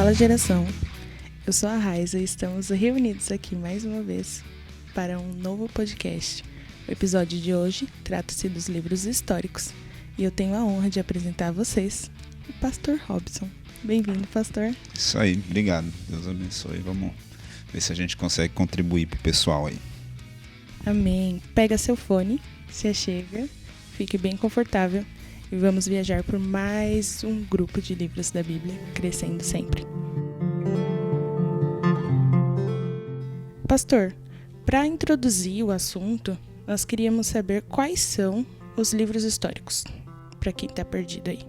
Fala Geração, eu sou a Raiza e estamos reunidos aqui mais uma vez para um novo podcast. O episódio de hoje trata-se dos livros históricos e eu tenho a honra de apresentar a vocês o Pastor Robson. Bem-vindo, pastor. Isso aí, obrigado. Deus abençoe. Vamos ver se a gente consegue contribuir pro pessoal aí. Amém. Pega seu fone, se achega, fique bem confortável e vamos viajar por mais um grupo de livros da Bíblia, crescendo sempre. Pastor, para introduzir o assunto, nós queríamos saber quais são os livros históricos, para quem está perdido aí.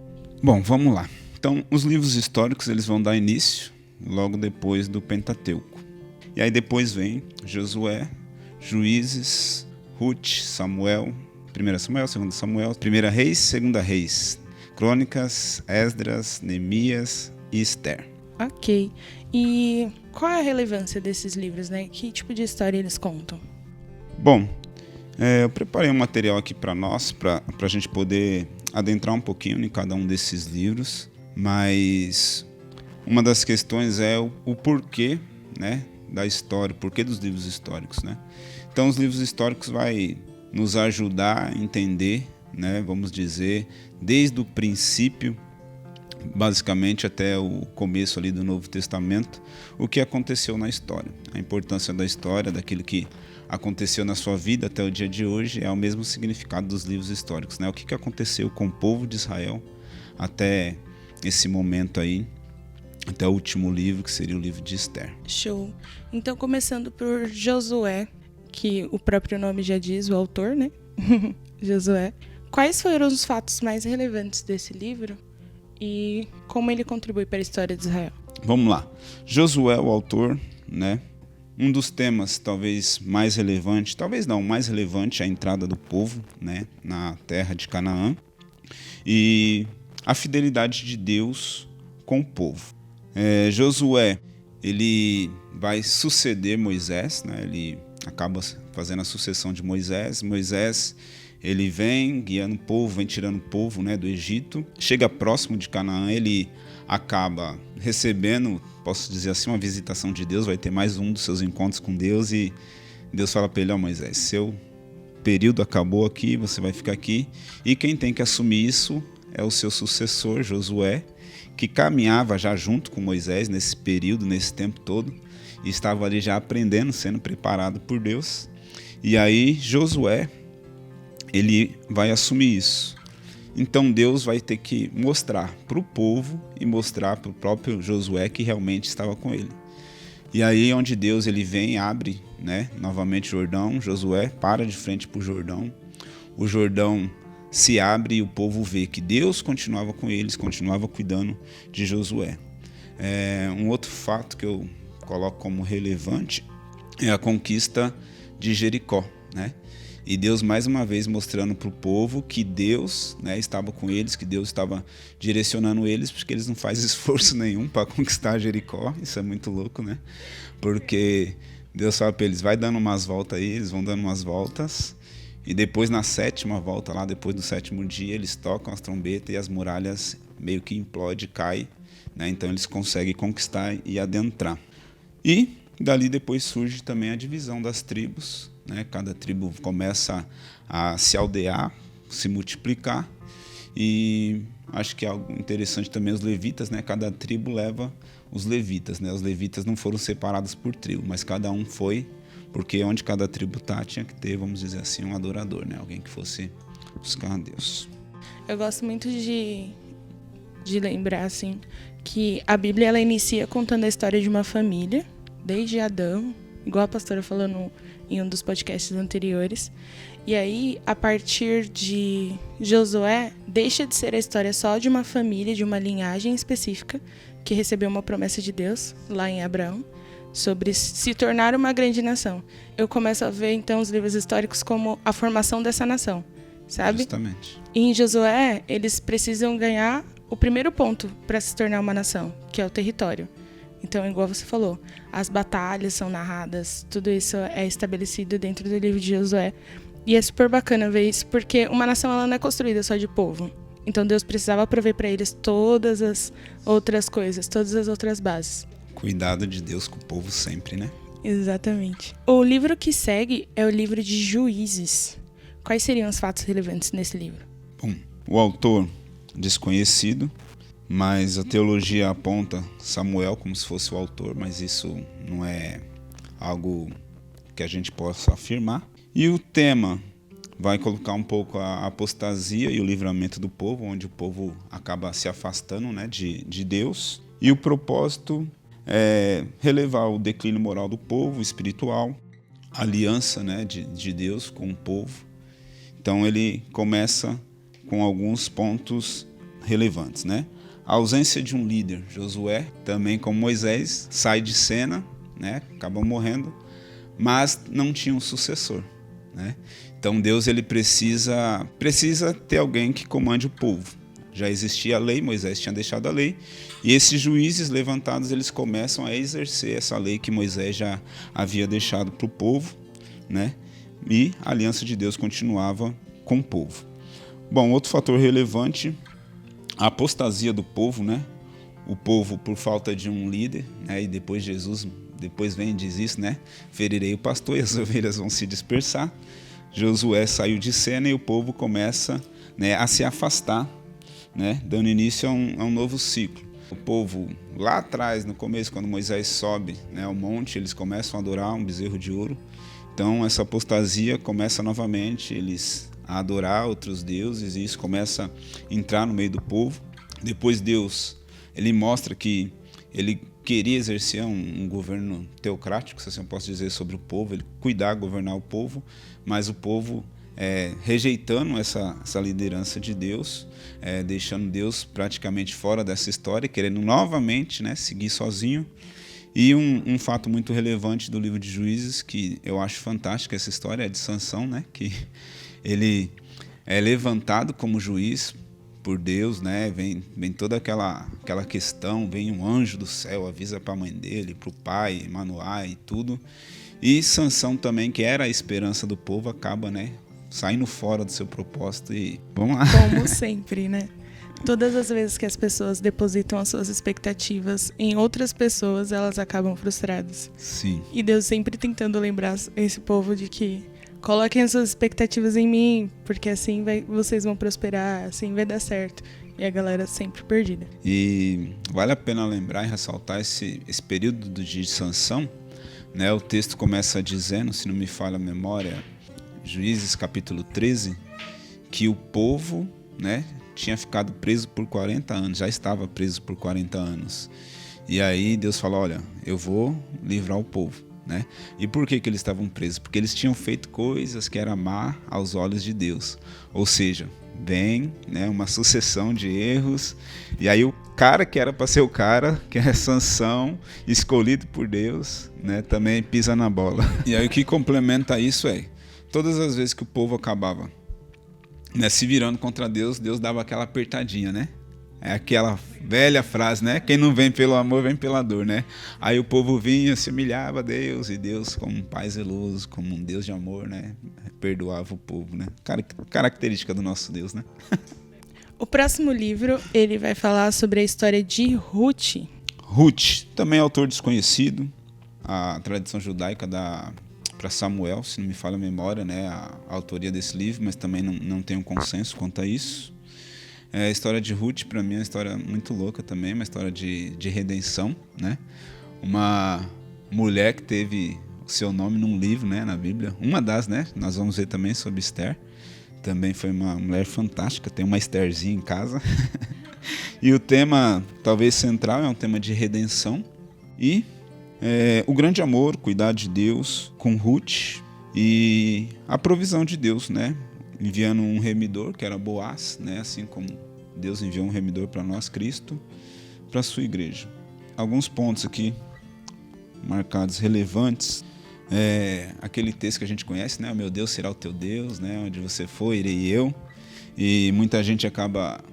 Bom, vamos lá. Então, os livros históricos eles vão dar início logo depois do Pentateuco. E aí depois vem Josué, Juízes, Ruth, Samuel, 1 Samuel, 2 Samuel, 1 Reis, 2 Reis, Crônicas, Esdras, Neemias e Esther. Ok. E qual é a relevância desses livros, né? Que tipo de história eles contam? Bom, eu preparei um material aqui para nós, para a gente poder adentrar um pouquinho em cada um desses livros, mas uma das questões é o porquê, né, da história, o porquê dos livros históricos, né? Então, os livros históricos vai nos ajudar a entender, né, vamos dizer, desde o princípio, basicamente até o começo ali do Novo Testamento, o que aconteceu na história. A importância da história, daquilo que aconteceu na sua vida até o dia de hoje, é o mesmo significado dos livros históricos, né? O que aconteceu com o povo de Israel até esse momento aí, até o último livro, que seria o livro de Esther. Show. Então, começando por Josué, que o próprio nome já diz, o autor, né? Josué. Quais foram os fatos mais relevantes desse livro e como ele contribui para a história de Israel? Vamos lá. Josué, o autor, né? Um dos temas talvez mais relevante, talvez não, mais relevante é a entrada do povo, né, na terra de Canaã e a fidelidade de Deus com o povo. Josué, ele vai suceder Moisés, né? Ele acaba fazendo a sucessão de Moisés. Moisés, ele vem guiando o povo, vem tirando o povo, né, do Egito. Chega próximo de Canaã, ele acaba recebendo, posso dizer assim, uma visitação de Deus. Vai ter mais um dos seus encontros com Deus e Deus fala para ele: ó, Moisés, seu período acabou aqui, você vai ficar aqui. E quem tem que assumir isso é o seu sucessor, Josué, que caminhava já junto com Moisés nesse período, nesse tempo todo, e estava ali já aprendendo, sendo preparado por Deus. E aí Josué, ele vai assumir isso. Então Deus vai ter que mostrar para o povo e mostrar para o próprio Josué que realmente estava com ele. E aí onde Deus ele vem, abre, né, novamente o Jordão, Josué para de frente para o Jordão se abre e o povo vê que Deus continuava com eles, continuava cuidando de Josué. Um outro fato que eu coloco como relevante é a conquista de Jericó, né? E Deus mais uma vez mostrando para o povo que Deus, né, estava com eles, que Deus estava direcionando eles, porque eles não fazem esforço nenhum para conquistar Jericó. Isso é muito louco, né? Porque Deus fala para eles: vai dando umas voltas aí, eles vão dando umas voltas. E depois, na sétima volta, lá depois do sétimo dia, eles tocam as trombetas e as muralhas meio que implodem, caem, né? Então eles conseguem conquistar e adentrar. E dali depois surge também a divisão das tribos, né? Cada tribo começa a se aldear, se multiplicar. E acho que é algo interessante também os levitas, né? Cada tribo leva os levitas, né? Os levitas não foram separados por tribo, mas cada um foi, porque onde cada tribo tá, tinha que ter, vamos dizer assim, um adorador, né? Alguém que fosse buscar a Deus. Eu gosto muito de lembrar, assim, que a Bíblia ela inicia contando a história de uma família, desde Adão, igual a pastora falou em um dos podcasts anteriores. E aí, a partir de Josué, deixa de ser a história só de uma família, de uma linhagem específica, que recebeu uma promessa de Deus, lá em Abraão, sobre se tornar uma grande nação. Eu começo a ver, então, os livros históricos como a formação dessa nação, sabe? Justamente. E em Josué, eles precisam ganhar o primeiro ponto para se tornar uma nação, que é o território. Então, igual você falou, as batalhas são narradas, tudo isso é estabelecido dentro do livro de Josué. E é super bacana ver isso, porque uma nação ela não é construída só de povo. Então Deus precisava prover para eles todas as outras coisas, todas as outras bases. Cuidado de Deus com o povo sempre, né? Exatamente. O livro que segue é o livro de Juízes. Quais seriam os fatos relevantes nesse livro? Bom, o autor desconhecido, mas a teologia aponta Samuel como se fosse o autor, mas isso não é algo que a gente possa afirmar. E o tema vai colocar um pouco a apostasia e o livramento do povo, onde o povo acaba se afastando, né, de Deus. E o propósito é relevar o declínio moral do povo espiritual, a aliança, né, de Deus com o povo. Então ele começa com alguns pontos relevantes, né? A ausência de um líder, Josué, também como Moisés, sai de cena, né? Acaba morrendo, mas não tinha um sucessor, né? Então Deus ele precisa ter alguém que comande o povo. Já existia a lei, Moisés tinha deixado a lei, e esses juízes levantados eles começam a exercer essa lei que Moisés já havia deixado para o povo, né? E a aliança de Deus continuava com o povo. Bom, outro fator relevante, a apostasia do povo, né? O povo por falta de um líder, né? E depois Jesus vem e diz isso, né? Ferirei o pastor e as ovelhas vão se dispersar. Josué saiu de cena e o povo começa, né, a se afastar, né? Dando início a um novo ciclo. O povo lá atrás, no começo, quando Moisés sobe, né, ao monte, eles começam a adorar um bezerro de ouro. Então essa apostasia começa novamente, eles a adorar outros deuses, e isso começa a entrar no meio do povo. Depois Deus, ele mostra que ele queria exercer um governo teocrático, se assim eu posso dizer, sobre o povo, ele cuidar, governar o povo, mas o povo rejeitando essa liderança de Deus, deixando Deus praticamente fora dessa história, querendo novamente, né, seguir sozinho. E um fato muito relevante do livro de Juízes, que eu acho fantástico essa história, é de Sansão, né? Que ele é levantado como juiz por Deus, né? Vem toda aquela questão, vem um anjo do céu, avisa para a mãe dele, para o pai, Manoá e tudo. E Sansão também, que era a esperança do povo, acaba, né, saindo fora do seu propósito e vamos lá. Como sempre, né? Todas as vezes que as pessoas depositam as suas expectativas em outras pessoas, elas acabam frustradas. Sim. E Deus sempre tentando lembrar esse povo de que coloquem as suas expectativas em mim, porque assim vocês vão prosperar, assim vai dar certo. E a galera sempre perdida. E vale a pena lembrar e ressaltar esse período de Sansão, né? O texto começa dizendo, se não me falha a memória, Juízes capítulo 13, que o povo, né, tinha ficado preso por 40 anos, já estava preso por 40 anos. E aí Deus falou, olha, eu vou livrar o povo, né? E por que eles estavam presos? Porque eles tinham feito coisas que eram má aos olhos de Deus. Ou seja, vem, né, uma sucessão de erros, e aí o cara que era para ser o cara, que é Sansão, escolhido por Deus, né, também pisa na bola. E aí o que complementa isso todas as vezes que o povo acabava, né, se virando contra Deus, Deus dava aquela apertadinha, né? É aquela velha frase, né? Quem não vem pelo amor, vem pela dor, né? Aí o povo vinha, se humilhava a Deus, e Deus, como um pai zeloso, como um Deus de amor, né, perdoava o povo, né? Característica do nosso Deus, né? O próximo livro, ele vai falar sobre a história de Ruth. Ruth, também autor desconhecido, a tradição judaica para Samuel, se não me falha a memória, né, a autoria desse livro, mas também não tem um consenso quanto a isso. A história de Ruth, para mim, é uma história muito louca também, uma história de redenção, né? Uma mulher que teve o seu nome num livro, né, na Bíblia, uma das, né, nós vamos ver também sobre Esther, também foi uma mulher fantástica, tem uma Estherzinha em casa. E o tema, talvez central, é um tema de redenção e o grande amor, cuidar de Deus com Ruth e a provisão de Deus, né? Enviando um remidor, que era Boaz, né? Assim como Deus enviou um remidor para nós, Cristo, para a sua igreja. Alguns pontos aqui marcados relevantes. Aquele texto que a gente conhece, né? O meu Deus será o teu Deus, né? Onde você for, irei eu. E muita gente acaba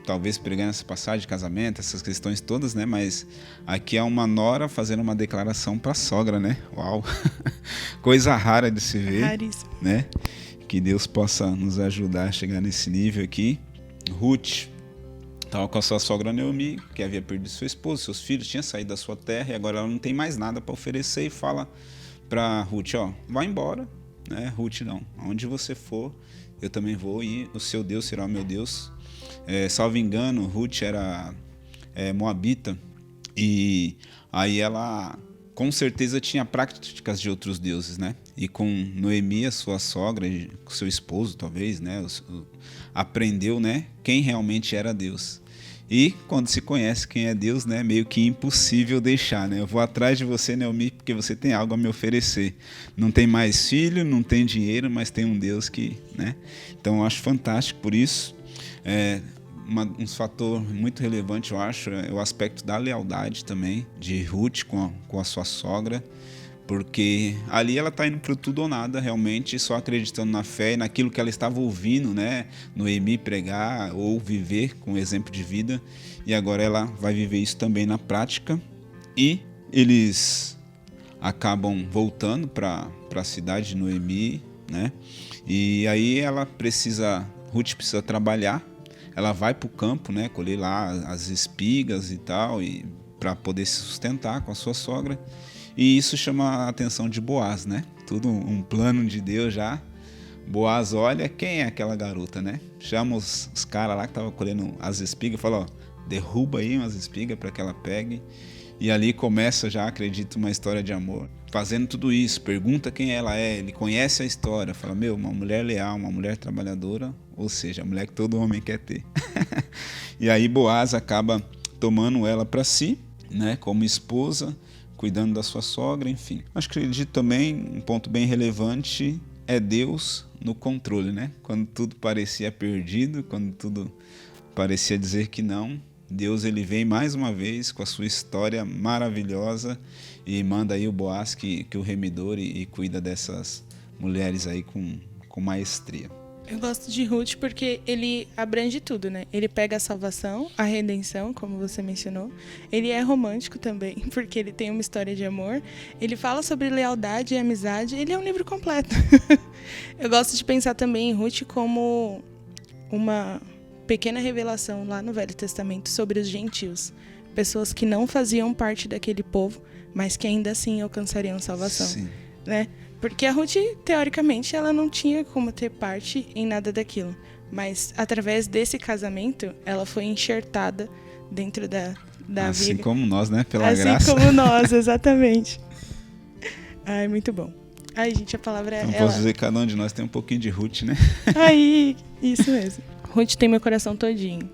talvez pregando essa passagem de casamento, essas questões todas, né? Mas aqui é uma nora fazendo uma declaração para a sogra, né? Uau! Coisa rara de se ver, Raríssimo. né? Que Deus possa nos ajudar a chegar nesse nível aqui. Ruth estava com a sua sogra Naomi, que havia perdido seu esposo, seus filhos, tinha saído da sua terra e agora ela não tem mais nada para oferecer e fala para Ruth, vai embora, né? Ruth, não, aonde você for, eu também vou e o seu Deus será o meu Deus. Salvo engano, Ruth era moabita e aí ela com certeza tinha práticas de outros deuses, né? E com Noemi, a sua sogra, com seu esposo talvez, né? Aprendeu, né? Quem realmente era Deus. E quando se conhece quem é Deus, né? Meio que impossível deixar, né? Eu vou atrás de você, Naomi, porque você tem algo a me oferecer. Não tem mais filho, não tem dinheiro, mas tem um Deus que, né? Então eu acho fantástico por isso. Um fator muito relevante, eu acho, é o aspecto da lealdade também de Ruth com a sua sogra, porque ali ela está indo para tudo ou nada, realmente, só acreditando na fé e naquilo que ela estava ouvindo, né, Noemi pregar ou viver com exemplo de vida, e agora ela vai viver isso também na prática, e eles acabam voltando para a cidade de Noemi, né, e aí Ruth precisa trabalhar. Ela vai para o campo, né, colher lá as espigas e tal, e para poder se sustentar com a sua sogra. E isso chama a atenção de Boaz, né? Tudo um plano de Deus já. Boaz olha, quem é aquela garota, né? Chama os caras lá que estavam colhendo as espigas e fala, derruba aí umas espigas para que ela pegue. E ali começa já, acredito, uma história de amor. Fazendo tudo isso, pergunta quem ela é, ele conhece a história, fala, uma mulher leal, uma mulher trabalhadora, ou seja, a mulher que todo homem quer ter. E aí Boaz acaba tomando ela para si, né, como esposa, cuidando da sua sogra, enfim. Acho que acredito também, um ponto bem relevante, é Deus no controle, né? Quando tudo parecia perdido, quando tudo parecia dizer que não, Deus ele vem mais uma vez com a sua história maravilhosa e manda aí o Boaz que o remidor e cuida dessas mulheres aí com maestria. Eu gosto de Ruth porque ele abrange tudo, né? Ele pega a salvação, a redenção, como você mencionou. Ele é romântico também, porque ele tem uma história de amor. Ele fala sobre lealdade e amizade. Ele é um livro completo. Eu gosto de pensar também em Ruth como uma pequena revelação lá no Velho Testamento sobre os gentios. Pessoas que não faziam parte daquele povo, mas que ainda assim alcançariam salvação. Sim. Né? Porque a Ruth, teoricamente, ela não tinha como ter parte em nada daquilo. Mas, através desse casamento, ela foi enxertada dentro da vida. Assim como nós, né? Pela assim graça. Assim como nós, exatamente. Ai, muito bom. Ai, gente, a palavra é... Não posso dizer que cada um de nós tem um pouquinho de Ruth, né? Aí, isso mesmo. Ruth tem meu coração todinho.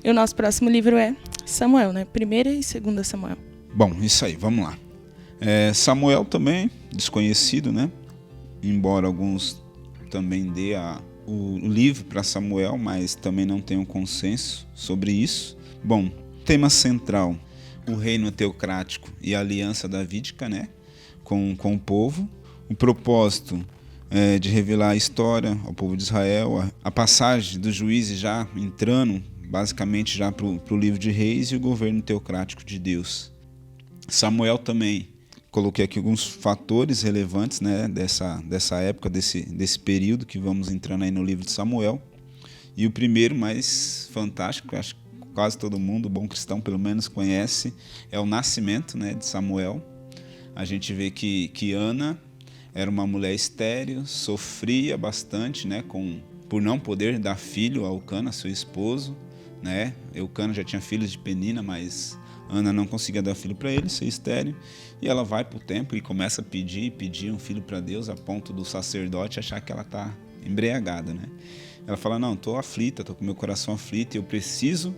E o nosso próximo livro é Samuel, né? 1ª e 2ª Samuel. Bom, isso aí, vamos lá. Samuel também, desconhecido, né? Embora alguns também dê o livro para Samuel, mas também não tem um consenso sobre isso. Bom, tema central, o reino teocrático e a aliança davídica, né? Com o povo. O propósito de revelar a história ao povo de Israel, a passagem dos juízes já entrando basicamente já para o livro de Reis e o governo teocrático de Deus. Samuel também, coloquei aqui alguns fatores relevantes, né, dessa época, desse período que vamos entrando aí no livro de Samuel. E o primeiro, mais fantástico, acho que quase todo mundo, bom cristão pelo menos, conhece, é o nascimento, né, de Samuel. A gente vê que Ana era uma mulher estéril, sofria bastante, né, por não poder dar filho a Eucana, seu esposo. Né? Eucana já tinha filhos de Penina, mas Ana não conseguia dar filho para ele, ser estéril. E ela vai para o templo e começa a pedir um filho para Deus, a ponto do sacerdote achar que ela está embriagada. Né? Ela fala, não, estou aflita, estou com meu coração aflito, eu preciso,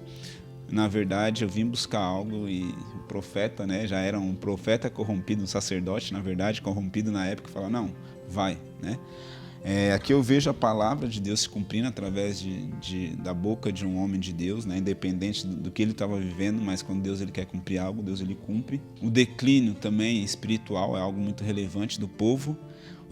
na verdade, eu vim buscar algo. E o profeta, né, já era um profeta corrompido, um sacerdote, na verdade, corrompido na época, fala, não, vai, né? Aqui eu vejo a palavra de Deus se cumprindo através da boca de um homem de Deus, né? Independente do que ele estava vivendo, mas quando Deus ele quer cumprir algo, Deus ele cumpre. O declínio também espiritual é algo muito relevante do povo.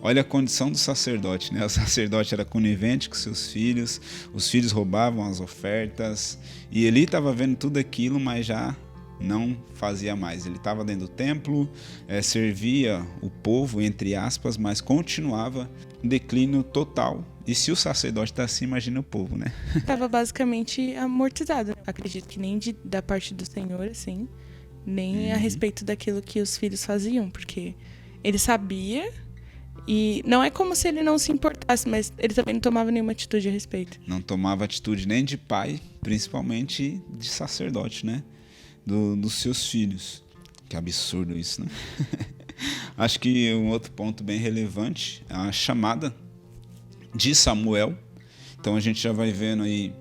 Olha a condição do sacerdote, né? O sacerdote era conivente com seus filhos, os filhos roubavam as ofertas, e Eli estava vendo tudo aquilo, mas já não fazia mais. Ele estava dentro do templo, servia o povo, entre aspas, mas continuava um declínio total E se o sacerdote está assim, imagina o povo, né? Estava basicamente amortizado. Acredito que nem da parte do Senhor, assim, nem a respeito daquilo que os filhos faziam, porque ele sabia e não é como se ele não se importasse, mas ele também não tomava nenhuma atitude a respeito. Não tomava atitude nem de pai, principalmente de sacerdote, né? Dos seus filhos. Que absurdo isso, né? Acho que um outro ponto bem relevante é a chamada de Samuel. Então a gente já vai vendo aí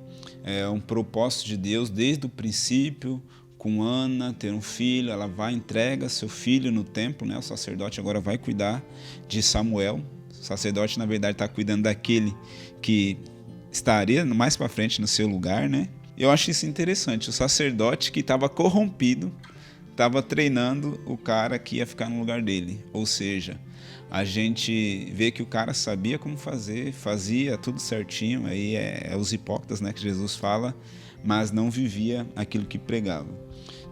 um propósito de Deus desde o princípio, com Ana ter um filho, ela vai entrega seu filho no templo, né? O sacerdote agora vai cuidar de Samuel. O sacerdote, na verdade, está cuidando daquele que estaria mais para frente no seu lugar, né? Eu acho isso interessante. O sacerdote que estava corrompido estava treinando o cara que ia ficar no lugar dele. Ou seja, a gente vê que o cara sabia como fazer, fazia tudo certinho. Aí é os hipócritas, né, que Jesus fala, mas não vivia aquilo que pregava.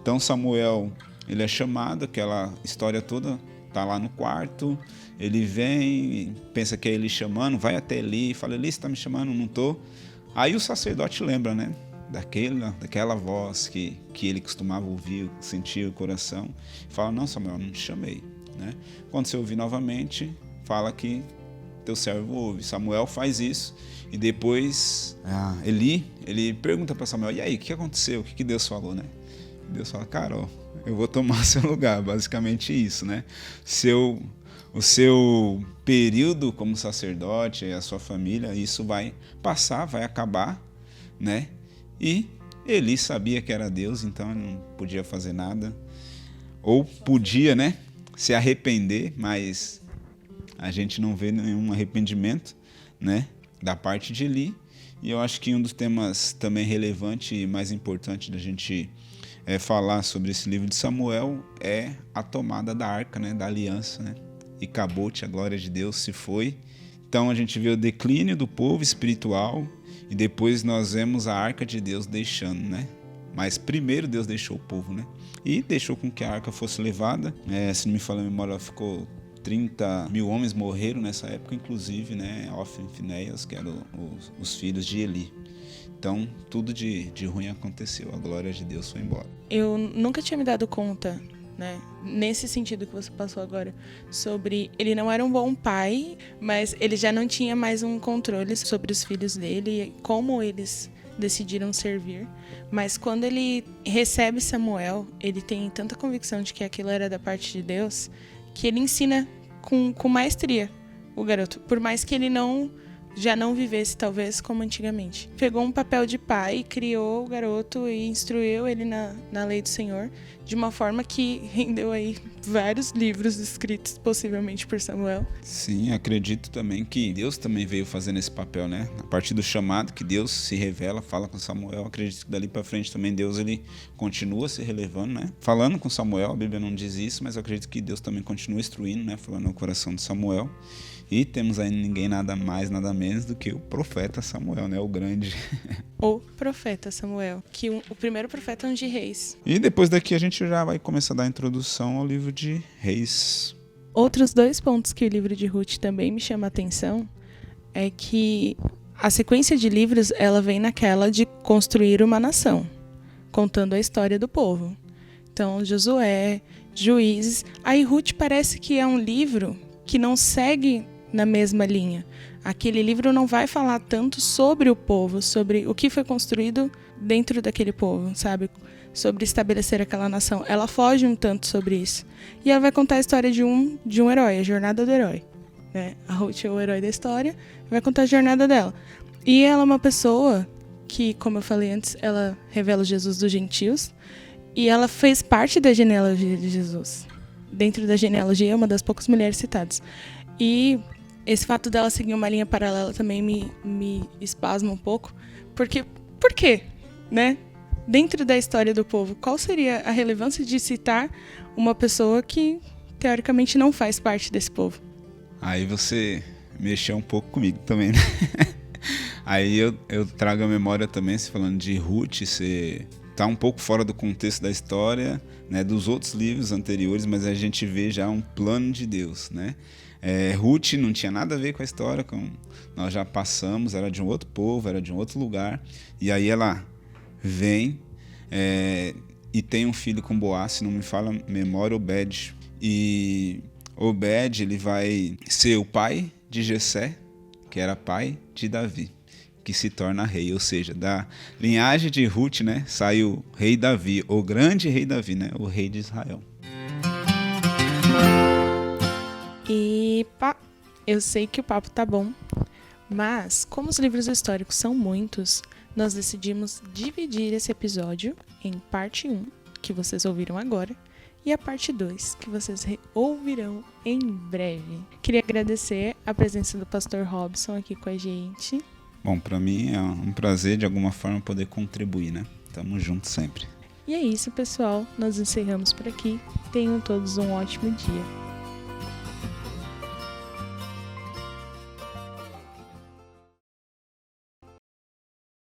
Então Samuel, ele é chamado, aquela história toda tá lá no quarto, ele vem, pensa que é Eli chamando, vai até Eli, fala: Eli, você tá me chamando? Não tô. Aí o sacerdote lembra, né, daquela voz que ele costumava ouvir, sentir o coração, fala: não, Samuel, não te chamei, né? Quando você ouvir novamente, fala que teu servo ouve. Samuel faz isso e depois Eli, ele pergunta para Samuel: e aí, o que aconteceu? O que Deus falou, né? Deus fala: cara, ó, eu vou tomar seu lugar, basicamente isso, né? O seu período como sacerdote, a sua família, isso vai passar, vai acabar, né? E Eli sabia que era Deus, então ele não podia fazer nada. Ou podia, né, se arrepender, mas a gente não vê nenhum arrependimento, né, da parte de Eli. E eu acho que um dos temas também relevante e mais importante da gente falar sobre esse livro de Samuel é a tomada da arca, né, da aliança, né? E Cabote, a glória de Deus, se foi. Então a gente vê o declínio do povo espiritual e depois nós vemos a arca de Deus deixando, né? Mas primeiro Deus deixou o povo, né? E deixou com que a arca fosse levada. Se não me falha a memória, ficou 30 mil homens morreram nessa época, inclusive, né, Ofni e Finéias, que eram os filhos de Eli. Então, tudo de ruim aconteceu. A glória de Deus foi embora. Eu nunca tinha me dado conta, né, nesse sentido que você passou agora, sobre ele não era um bom pai, mas ele já não tinha mais um controle sobre os filhos dele e como eles decidiram servir. Mas quando ele recebe Samuel, ele tem tanta convicção de que aquilo era da parte de Deus, que ele ensina com maestria o garoto, por mais que ele já não vivesse talvez como antigamente. Pegou um papel de pai, criou o garoto e instruiu ele na lei do Senhor, de uma forma que rendeu aí vários livros escritos possivelmente por Samuel. Sim, acredito também que Deus também veio fazendo esse papel, né? A partir do chamado que Deus se revela, fala com Samuel, acredito que dali para frente também Deus ele continua se relevando, né? Falando com Samuel, a Bíblia não diz isso, mas eu acredito que Deus também continua instruindo, né? Falando no coração de Samuel. E temos aí ninguém nada mais, nada menos do que o profeta Samuel, né? O grande. O profeta Samuel, que o primeiro profeta de Reis. E depois daqui a gente já vai começar a dar a introdução ao livro de Reis. Outros 2 pontos que o livro de Ruth também me chama a atenção é que a sequência de livros ela vem naquela de construir uma nação, contando a história do povo. Então, Josué, Juízes. Aí Ruth parece que é um livro que não segue na mesma linha. Aquele livro não vai falar tanto sobre o povo, sobre o que foi construído dentro daquele povo, sabe? Sobre estabelecer aquela nação. Ela foge um tanto sobre isso. E ela vai contar a história de um herói, a jornada do herói, né? A Ruth é o herói da história, vai contar a jornada dela. E ela é uma pessoa que, como eu falei antes, ela revela o Jesus dos gentios e ela fez parte da genealogia de Jesus. Dentro da genealogia é uma das poucas mulheres citadas. E esse fato dela seguir uma linha paralela também me espasma um pouco. Porque, por quê? Né? Dentro da história do povo, qual seria a relevância de citar uma pessoa que, teoricamente, não faz parte desse povo? Aí você mexeu um pouco comigo também, né? Aí eu trago a memória também, se falando de Ruth, você tá um pouco fora do contexto da história, né, dos outros livros anteriores, mas a gente vê já um plano de Deus, né? Ruth não tinha nada a ver com a história, nós já passamos, era de um outro povo, era de um outro lugar. E aí ela vem e tem um filho com Boaz, se não me falha a memória, Obed. E Obed, ele vai ser o pai de Jessé, que era pai de Davi, que se torna rei. Ou seja, da linhagem de Ruth, né, saiu o rei Davi, o grande rei Davi, né, o rei de Israel. E eu sei que o papo tá bom, mas como os livros históricos são muitos, nós decidimos dividir esse episódio em parte 1, que vocês ouviram agora, e a parte 2, que vocês ouvirão em breve. Queria agradecer a presença do pastor Robson aqui com a gente. Bom, para mim é um prazer de alguma forma poder contribuir, né? Tamo junto sempre. E é isso, pessoal. Nós encerramos por aqui. Tenham todos um ótimo dia.